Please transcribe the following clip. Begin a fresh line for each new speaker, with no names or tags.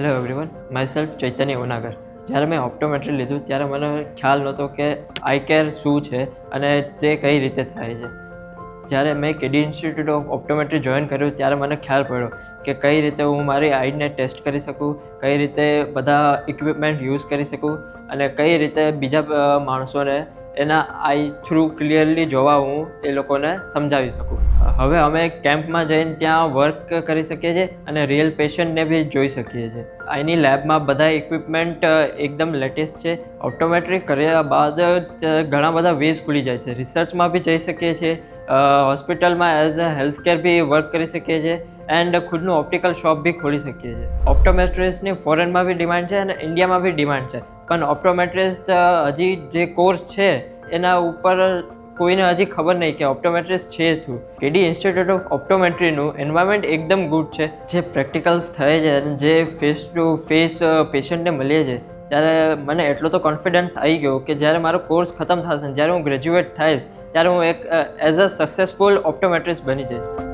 Hello everyone, my self ચૈતન્ય ઉનાગર. જ્યારે મેં optometry લીધું ત્યારે મને ખ્યાલ નહોતો કે આઈ કેર શું છે અને તે કઈ રીતે થાય છે. જ્યારે મેં કેડી ઇન્સ્ટિટ્યૂટ ઓફ ઓપ્ટોમેટ્રી જોઈન કર્યું ત્યારે મને ખ્યાલ પડ્યો કે કઈ રીતે હું મારી આઈને ટેસ્ટ કરી શકું, કઈ રીતે બધા ઇક્વિપમેન્ટ યુઝ કરી શકું અને કઈ રીતે બીજા માણસોને એના આઈ થ્રુ ક્લિયરલી જોવા હું એ લોકોને સમજાવી શકું. હવે અમે કેમ્પમાં જઈને ત્યાં વર્ક કરી શકીએ છીએ અને રિયલ પેશન્ટને બી જોઈ શકીએ છીએ. અહીંની લેબમાં બધા ઇક્વિપમેન્ટ એકદમ લેટેસ્ટ છે. ઓપ્ટોમેટ્રી કર્યા બાદ ઘણા બધા વેઝ ખુલી જાય છે. રિસર્ચમાં બી જઈ શકીએ છીએ, હોસ્પિટલમાં એઝ અ હેલ્થ કેર બી વર્ક કરી શકીએ છીએ એન્ડ ખુદનું ઓપ્ટિકલ શોપ બી ખોલી શકીએ છીએ. ઓપ્ટોમેટ્રિસ્ટની ફોરેનમાં બી ડિમાન્ડ છે અને ઇન્ડિયામાં બી ડિમાન્ડ છે, પણ ઓપ્ટોમેટ્રિસ્ટ હજી જે કોર્સ છે એના ઉપર કોઈને હજી ખબર નહીં કે ઓપ્ટોમેટ્રિસ્ટ છે શું. કેડી ઇન્સ્ટિટ્યૂટ ઓફ ઓપ્ટોમેટ્રીનું એન્વાયરમેન્ટ એકદમ ગુડ છે. જે પ્રેક્ટિકલ્સ થાય છે અને જે ફેસ ટુ ફેસ પેશન્ટને મળીએ છીએ ત્યારે મને એટલો તો કોન્ફિડન્સ આવી ગયો કે જ્યારે મારો કોર્સ ખતમ થશે, જ્યારે હું ગ્રેજ્યુએટ થઈશ ત્યારે હું એક એઝ અ સક્સેસફુલ ઓપ્ટોમેટ્રિસ્ટ બની જઈશ.